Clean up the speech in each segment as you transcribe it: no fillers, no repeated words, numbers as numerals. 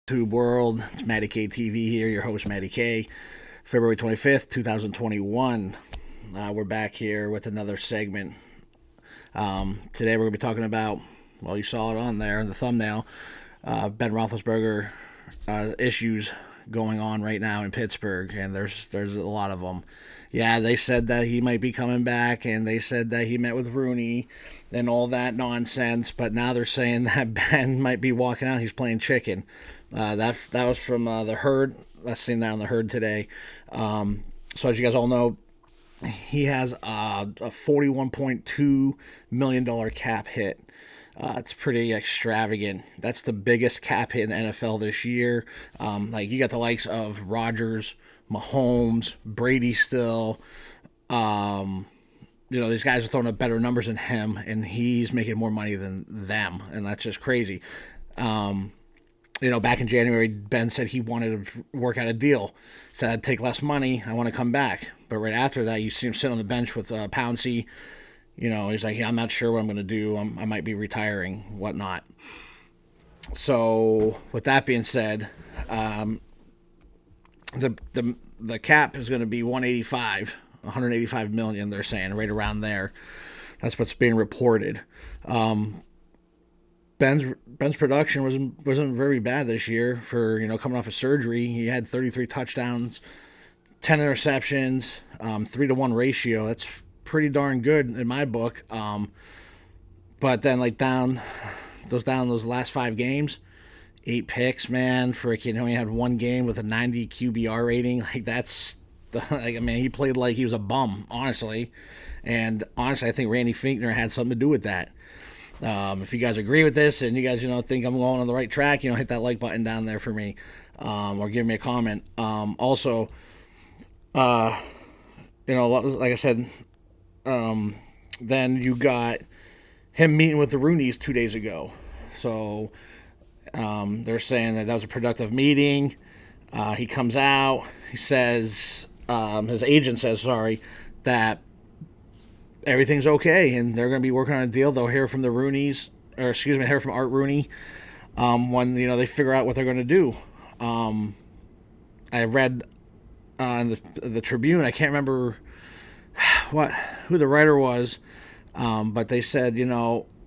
YouTube world. It's Matty K TV here, your host Matty K. February 25th, 2021. We're back here with another segment. Today we're going to be talking about, well, you saw it on there in the thumbnail, Ben Roethlisberger issues going on right now in Pittsburgh, and there's a lot of them. Yeah, they said that he might be coming back, and they said that he met with Rooney and all that nonsense, but now they're saying that Ben might be walking out. He's playing chicken. That was from the Herd. I seen that on the Herd today. So as you guys all know, he has a $41.2 million cap hit. It's pretty extravagant. That's the biggest cap hit in the NFL this year. Like, you got the likes of Rodgers, Mahomes, Brady still. These guys are throwing up better numbers than him, and he's making more money than them, and that's just crazy. Back in January, Ben said he wanted to work out a deal. Said, I'd take less money. I want to come back. But right after that, you see him sit on the bench with Pouncey. He's like, yeah, I'm not sure what I'm going to do. I might be retiring, whatnot. So with that being said, the cap is going to be 185 million. They're saying right around there. That's what's being reported. Ben's production wasn't very bad this year for coming off of surgery. He had 33 touchdowns, 10 interceptions, 3-to-1 ratio. That's pretty darn good in my book. But then those last 5 games, 8 picks, man. Freaking, he only had one game with a 90 QBR rating. He played like he was a bum, honestly. And honestly, I think Randy Finkner had something to do with that. If you guys agree with this and you guys think I'm going on the right track, hit that like button down there for me, or give me a comment. Also, like I said, then you got him meeting with the Rooneys 2 days ago. So they're saying that was a productive meeting. He comes out. He says, his agent says, that everything's okay, and they're going to be working on a deal. They'll hear from the Rooneys, hear from Art Rooney when they figure out what they're going to do. I read in the Tribune. I can't remember who the writer was, but they said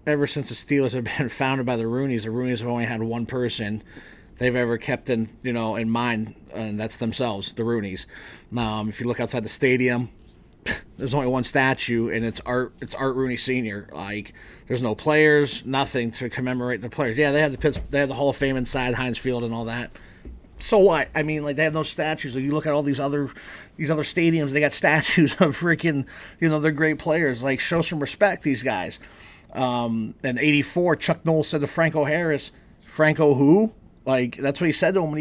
ever since the Steelers have been founded by the Rooneys have only had one person they've ever kept in mind, and that's themselves, the Rooneys. If you look outside the stadium, there's only one statue, and it's Art Rooney Sr. Like, there's no players, nothing to commemorate the players. Yeah, they have the Hall of Fame inside Heinz Field and all that. So what? I mean, they have no statues. Like, you look at all these other stadiums, they got statues of freaking, they're great players. Like, show some respect, these guys. In '84, Chuck Noll said to Franco Harris, "Franco who?" Like, that's what he said to him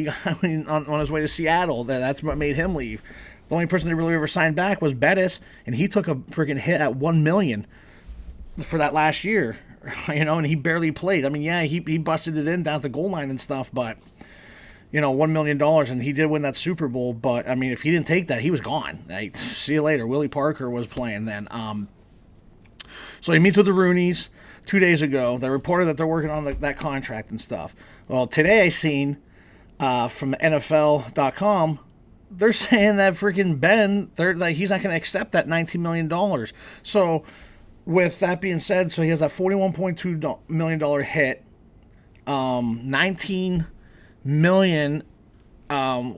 when on his way to Seattle. That's what made him leave. The only person that really ever signed back was Bettis, and he took a freaking hit at $1 million for that last year, and he barely played. I mean, yeah, he busted it in down at the goal line and stuff, but $1 million, and he did win that Super Bowl. But I mean, if he didn't take that, he was gone. Like, see you later. Willie Parker was playing then. So he meets with the Rooneys 2 days ago. They reported that they're working on that contract and stuff. Well, today I seen from NFL.com. They're saying that freaking Ben, he's not going to accept that $19 million. So, with that being said, so he has that $41.2 million hit. $19 million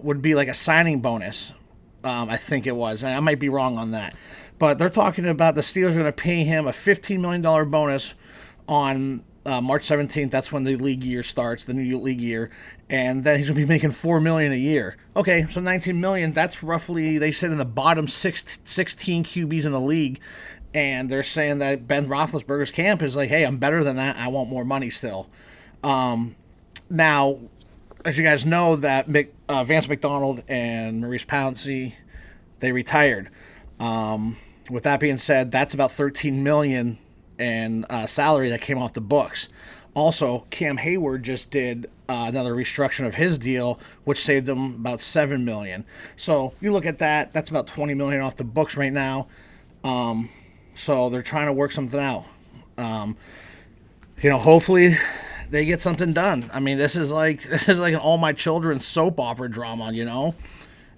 would be like a signing bonus. I think it was. I might be wrong on that. But they're talking about the Steelers are going to pay him a $15 million bonus on March 17th. That's when the league year starts, the new league year. And then he's going to be making $4 million a year. Okay, so $19 million, that's roughly, they said, in the bottom 16 QBs in the league. And they're saying that Ben Roethlisberger's camp is like, hey, I'm better than that. I want more money still. Now, as you guys know, that Vance McDonald and Maurice Pouncey, they retired. With that being said, that's about $13 million in salary that came off the books. Also, Cam Hayward just did another restructuring of his deal, which saved him about $7 million. So you look at that, that's about $20 million off the books right now. So they're trying to work something out. Hopefully they get something done. I mean, this is like an All My Children soap opera drama, you know.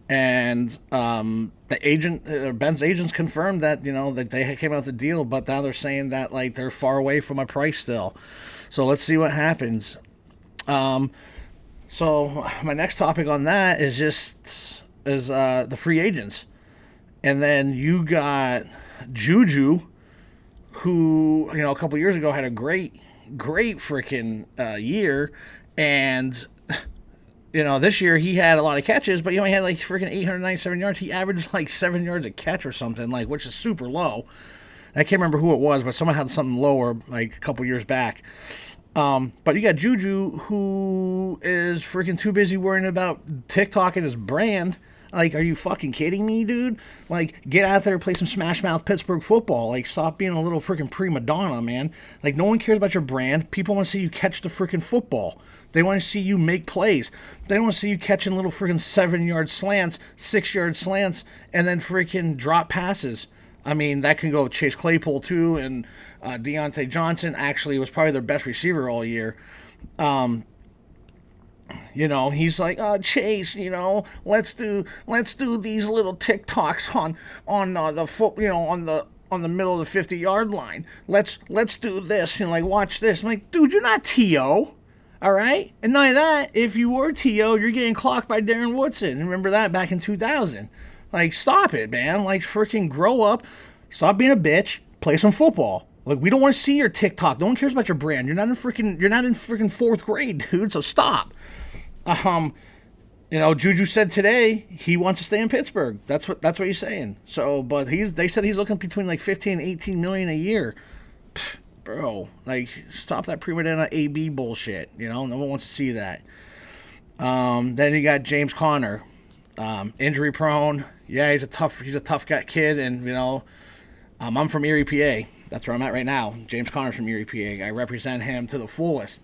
And the agent, Ben's agents, confirmed that, you know, that they came out with the deal, but now they're saying that like they're far away from a price still. So let's see what happens. So my next topic on that is the free agents, and then you got JuJu, who, you know, a couple years ago had a great freaking year, and you know, this year he had a lot of catches, but he only had like freaking 897 yards. He averaged like 7 yards a catch or something, like, which is super low. I can't remember who it was, but someone had something lower like a couple years back. But you got JuJu, who is freaking too busy worrying about TikTok and his brand. Like, are you fucking kidding me, dude? Like, get out there and play some smash mouth Pittsburgh football. Like, stop being a little freaking prima donna, man. Like, no one cares about your brand. People want to see you catch the freaking football. They want to see you make plays. They don't want to see you catching little freaking 7-yard slants, 6-yard slants, and then freaking drop passes. I mean, that can go with Chase Claypool, too, and Deontay Johnson actually was probably their best receiver all year. You know, he's like, Chase, you know, let's do these little TikToks on the foot, you know, on the middle of the 50-yard line. Let's do this, and like, watch this. I'm like, dude, you're not T.O., all right? And none of that, if you were T.O., you're getting clocked by Darren Woodson. Remember that back in 2000. Like, stop it, man. Like, freaking grow up. Stop being a bitch. Play some football. Like, we don't want to see your TikTok. No one cares about your brand. You're not in freaking fourth grade, dude. So stop. You know, JuJu said today he wants to stay in Pittsburgh. That's what he's saying. So, but they said he's looking between like 15 and 18 million a year. Pfft, bro, like, stop that prima donna AB bullshit. You know, no one wants to see that. Then you got James Conner, injury prone. Yeah, he's a tough guy, kid, and you know, I'm from Erie, PA. That's where I'm at right now. James Conner's from Erie, PA. I represent him to the fullest.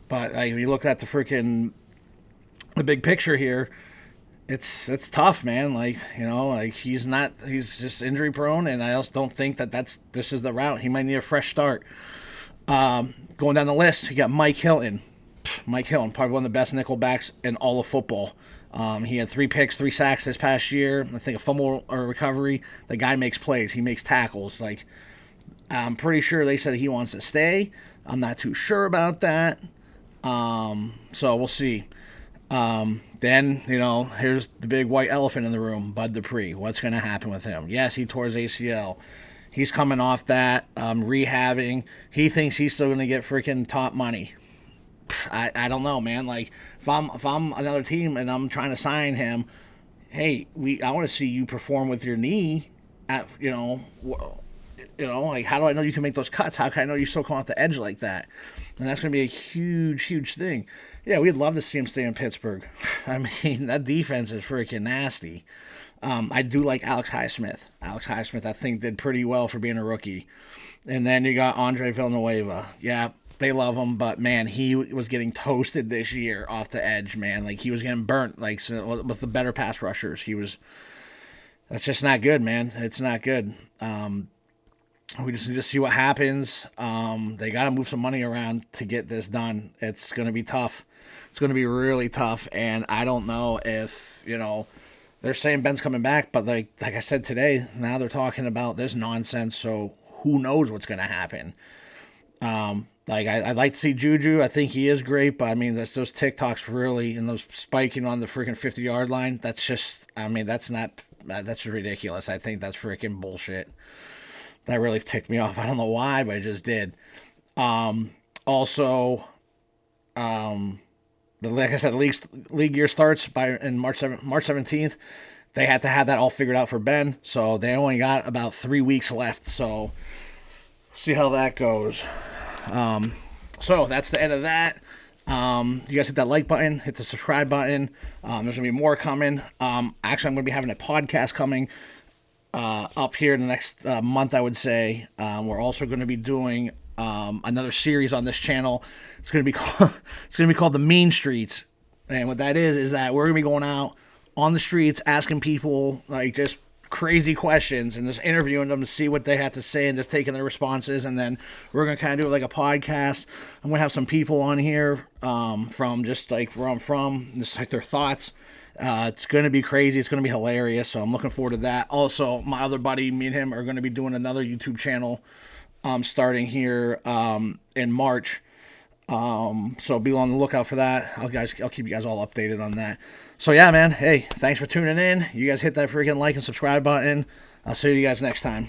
But like, when you look at the big picture here, it's tough, man. Like, you know, like he's just injury prone, and I also don't think this is the route. He might need a fresh start. Going down the list, you got Mike Hilton. Mike Hilton, probably one of the best nickelbacks in all of football. He had 3 picks, 3 sacks this past year. I think a fumble or a recovery. The guy makes plays. He makes tackles. Like, I'm pretty sure they said he wants to stay. I'm not too sure about that. So we'll see. Then, you know, here's the big white elephant in the room, Bud Dupre. What's going to happen with him? Yes, he tore his ACL. He's coming off that, rehabbing. He thinks he's still going to get freaking top money. I don't know, man. Like, if I'm another team and I'm trying to sign him, hey, I want to see you perform with your knee. You know, like, how do I know you can make those cuts? How can I know you still come off the edge like that? And that's going to be a huge thing. Yeah, we'd love to see him stay in Pittsburgh. I mean, that defense is freaking nasty. I do like Alex Highsmith. Alex Highsmith, I think, did pretty well for being a rookie. And then you got Andre Villanueva. Yeah, they love him, but man, he was getting toasted this year off the edge, man. Like, he was getting burnt, like, so, with the better pass rushers. That's just not good, man. It's not good. We just need to see what happens. They got to move some money around to get this done. It's going to be tough. It's going to be really tough, and I don't know if, you know, they're saying Ben's coming back, but like I said today, now they're talking about this nonsense, so who knows what's going to happen. I'd like to see JuJu. I think he is great, but I mean, those TikToks really, and those spiking on the freaking 50-yard line, that's just, I mean, that's ridiculous. I think that's freaking bullshit. That really ticked me off. I don't know why, but it just did. Also, like I said, league year starts in March 17th. They had to have that all figured out for Ben, so they only got about 3 weeks left. So, see how that goes. So that's the end of that. You guys hit that like button, hit the subscribe button. There's gonna be more coming. Actually, I'm gonna be having a podcast coming up here in the next month, I would say. We're also going to be doing another series on this channel. It's going to be called The Mean Streets, and what that is that we're going to be going out on the streets asking people, like, just crazy questions and just interviewing them to see what they have to say and just taking their responses. And then we're going to kind of do it like a podcast. I'm going to have some people on here from just like where I'm from, just like their thoughts. It's going to be crazy. It's going to be hilarious. So I'm looking forward to that. Also, my other buddy, me and him are going to be doing another YouTube channel starting here in March. So be on the lookout for that. I'll keep you guys all updated on that. So yeah, man. Hey, thanks for tuning in. You guys hit that freaking like and subscribe button. I'll see you guys next time.